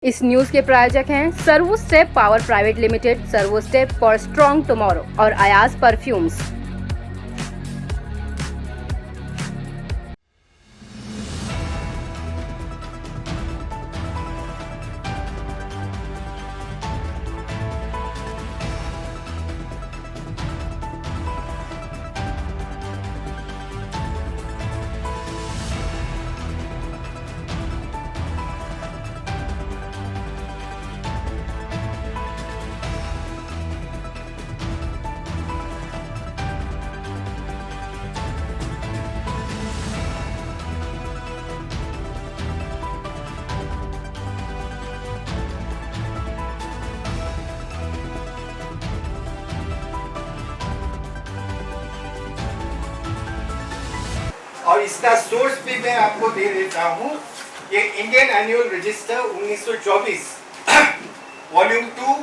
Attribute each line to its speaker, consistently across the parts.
Speaker 1: इस न्यूज के प्रायोजक हैं servo step power private limited, servo step for strong tomorrow और अयाज परफ्यूम्स।
Speaker 2: और इसका सोर्स भी मैं आपको दे देता हूँ। ये Indian annual register 1924 volume 2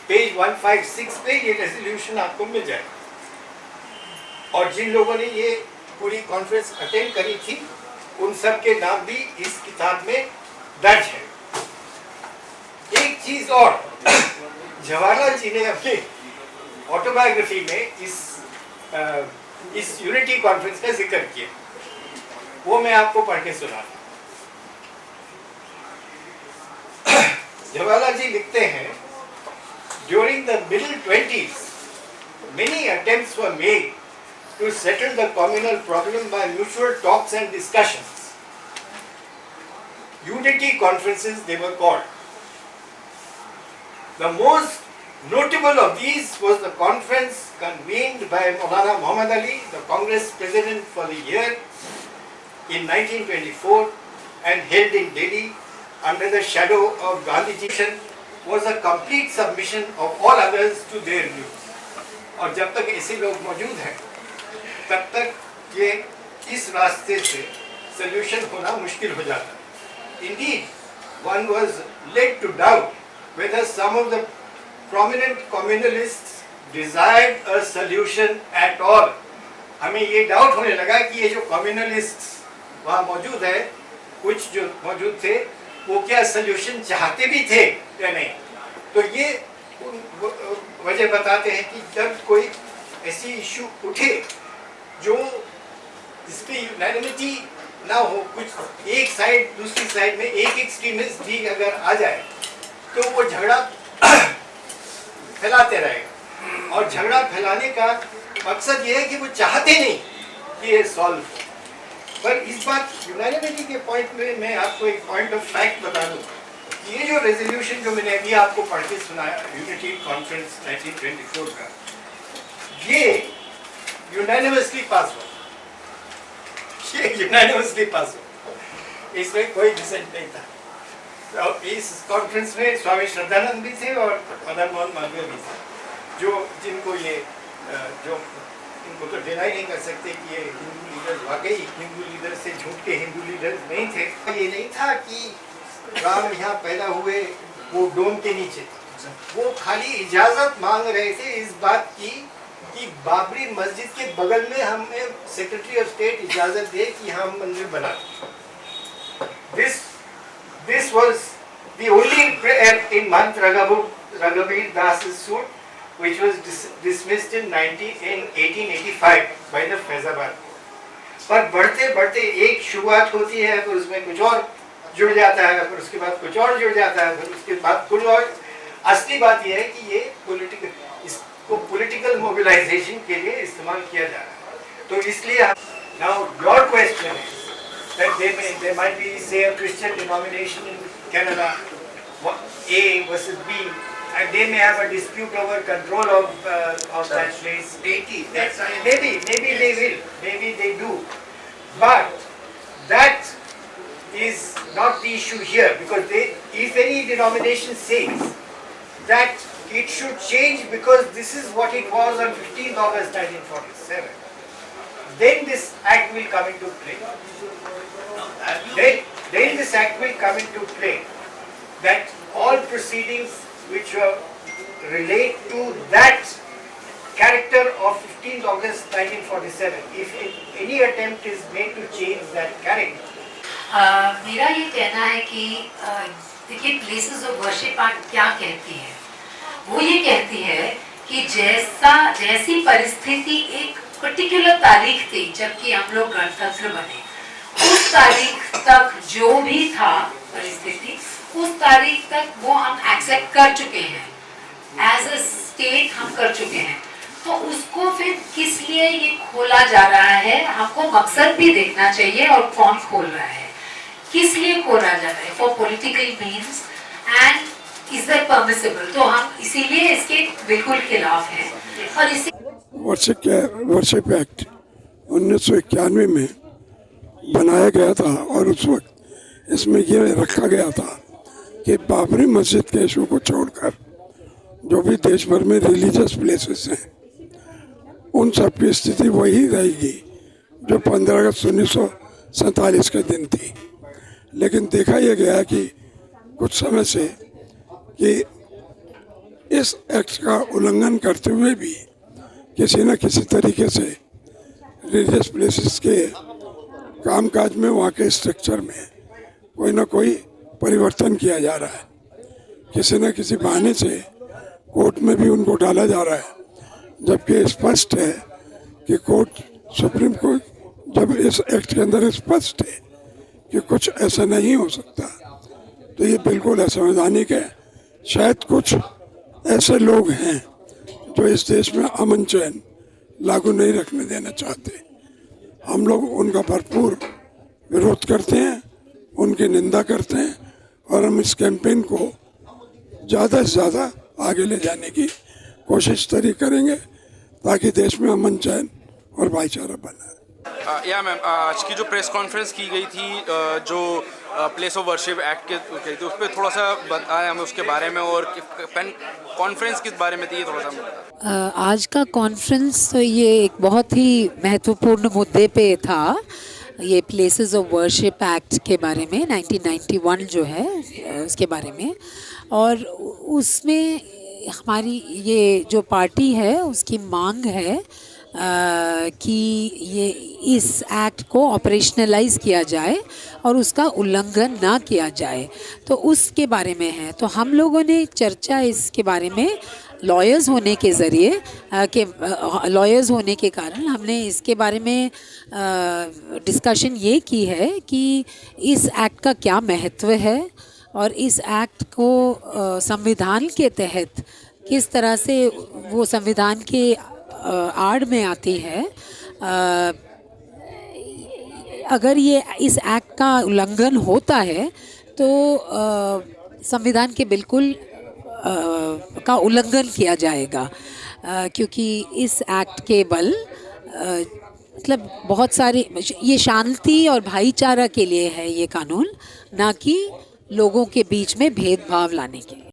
Speaker 2: page 156 पे ये रेजोल्यूशन आपको मिल जाएगा। और जिन लोगों ने ये पूरी कॉन्फ्रेंस अटेंड करी थी उन सब के नाम भी इस किताब में दर्ज है। एक चीज और, जवाहरलाल जी ने अपनी ऑटोबायोग्राफी में इस यूनिटी कॉन्फ्रेंस का जिक्र किया, वो मैं आपको पढ़ के सुना। जवाहरलाल जी लिखते हैं, during the middle 20s many attempts were made to settle the communal problem by mutual talks and discussions. Unity conferences they were called. The most notable of these was the conference convened by Maulana Muhammad Ali, the Congress president for the year in 1924 and held in Delhi under the shadow of Gandhiji, was a complete submission of all others to their views. और जब तक ऐसे लोग मौजूद हैं तब तक ये इस रास्ते से सल्यूशन होना मुश्किल हो जाता है। Indeed, one was led to doubt whether some of the prominent communalists desired a solution at all. हमें ये डाउट होने लगा कि ये जो कम्युनलिस्ट वहाँ मौजूद है, कुछ जो मौजूद थे, वो क्या सल्यूशन चाहते भी थे या नहीं। तो ये वजह बताते हैं कि जब कोई ऐसी इशू उठे जो जिसपे यूनानिमिटी ना हो, कुछ एक साइड दूसरी साइड में एक एक्सट्रीमिस्ट भी अगर आ जाए तो वो झगड़ा फैलाते रहेगा। और झगड़ा फैलाने का मकसद ये है कि वो चाहते नहीं कि ये सॉल्व हो। पर इस बात यूनानिमिटी के पॉइंट में मैं आपको एक पॉइंट ऑफ फैक्ट बता दूं, ये जो रेजोल्यूशन जो मैंने अभी आपको पढ़ के सुनाया, यूनिटी कॉन्फ्रेंस 1924 का, ये यूनानिमसली पास हुआ। ये यूनानिमसली पास हुआ, इसमें कोई डिसेंट नहीं था। तो इस कॉन्फ्रेंस में स्वामी श्रद्धानंद भी थे और मदन मोहन मालवीय भी थे, जो जिनको ये जो इनको तो डिनाई नहीं कर सकते कि ये हिंदू लीडर्स वाकई हिंदू लीडर से झूठ के हिंदू लीडर्स नहीं थे। ये नहीं था कि राम यहाँ पैदा हुए वो डोम के नीचे, वो खाली इजाजत मांग रहे थे इस बात की कि बाबरी मस्जिद के बगल में हमें सेक्रेटरी ऑफ स्टेट इजाजत दे कि हम मंदिर बना दें। This was the only prayer in Mahant Raghavir Das's suit, which was dismissed in 1885 by the Faizabad. पर बढ़ते बढ़ते एक शुरुआत होती है, फिर उसमें कुछ और जुड़ जाता है, फिर उसके बाद कुछ और जुड़ जाता है, फिर उसके बाद कुछ और। असली बात यह है कि ये इसको पॉलिटिकल मोबिलाइजेशन के लिए इस्तेमाल किया जा रहा है। तो इसलिए नाउ योर क्वेश्चन है that there might be, say, a Christian denomination in Canada, A versus B, and they may have a dispute over control of that place. Maybe they will, maybe they do, but that is not the issue here, because if any denomination says that it should change because this is what it was on 15th August 1947, then this act will come into play. Then this act will come into play, that all proceedings which relate to that character of 15th August 1947, if any attempt is made to change that character.
Speaker 3: मेरा ये कहना है कि देखिए, places of worship act क्या कहती है? वो ये कहती है कि जैसी परिस्थिति एक पर्टिकुलर तारीख थी जबकि हम लोग गणतंत्र बने, उस तारीख तक जो भी था परिस्थिति, उस तारीख तक वो हम एक्सेप्ट कर चुके हैं, एज अ स्टेट हम कर चुके हैं। तो उसको फिर किस लिए ये खोला जा रहा है, हमको मकसद भी देखना चाहिए और कौन खोल रहा है, किस लिए खोला जा रहा है, for political means and is that permissible. तो हम इसीलिए इसके बिल्कुल खिलाफ हैं। और इसी
Speaker 4: वर्शिप एक्ट 1991 में बनाया गया था और उस वक्त इसमें यह रखा गया था कि बाबरी मस्जिद के इशू को छोड़कर जो भी देश भर में रिलीजियस प्लेसेस हैं उन सब की स्थिति वही रहेगी जो 15 अगस्त 1947 के दिन थी। लेकिन देखा यह गया कि कुछ समय से कि इस एक्ट का उल्लंघन करते हुए भी किसी न किसी तरीके से रिलीजियस प्लेसेस के कामकाज में, वहाँ के स्ट्रक्चर में कोई ना कोई परिवर्तन किया जा रहा है। किसी न किसी बहाने से कोर्ट में भी उनको डाला जा रहा है, जबकि स्पष्ट है कि कोर्ट, सुप्रीम कोर्ट जब इस एक्ट के अंदर स्पष्ट है कि कुछ ऐसा नहीं हो सकता, तो ये बिल्कुल असंवैधानिक है। शायद कुछ ऐसे लोग हैं जो इस देश में अमन चैन लागू नहीं रखने देना चाहते। हम लोग उनका भरपूर विरोध करते हैं, उनकी निंदा करते हैं और हम इस कैंपेन को ज़्यादा से ज़्यादा आगे ले जाने की कोशिश करेंगे ताकि देश में अमन चैन और भाईचारा बना।
Speaker 5: या मैम, आज की जो प्रेस कॉन्फ्रेंस की गई थी जो प्लेस ऑफ वर्शिप एक्ट के थी, उस पर थोड़ा सा बताएं हमें उसके बारे में, और कॉन्फ्रेंस किस बारे में थी ये थोड़ा सा बताएं।
Speaker 3: आज का कॉन्फ्रेंस तो ये एक बहुत ही महत्वपूर्ण मुद्दे पे था, ये प्लेसेस ऑफ वर्शिप एक्ट के बारे में, 1991 जो है उसके बारे में। और उसमें हमारी ये जो पार्टी है उसकी मांग है कि ये इस एक्ट को ऑपरेशनलाइज किया जाए और उसका उल्लंघन ना किया जाए, तो उसके बारे में है। तो हम लोगों ने चर्चा इसके बारे में लॉयर्स होने के ज़रिए लॉयर्स होने के कारण हमने इसके बारे में डिस्कशन ये की है कि इस एक्ट का क्या महत्व है और इस एक्ट को संविधान के तहत किस तरह से वो संविधान के आड़ में आती है। अगर ये इस एक्ट का उल्लंघन होता है तो संविधान के बिल्कुल का उल्लंघन किया जाएगा, क्योंकि इस एक्ट के बल मतलब बहुत सारे, ये शांति और भाईचारा के लिए है ये कानून, ना कि लोगों के बीच में भेदभाव लाने के लिए।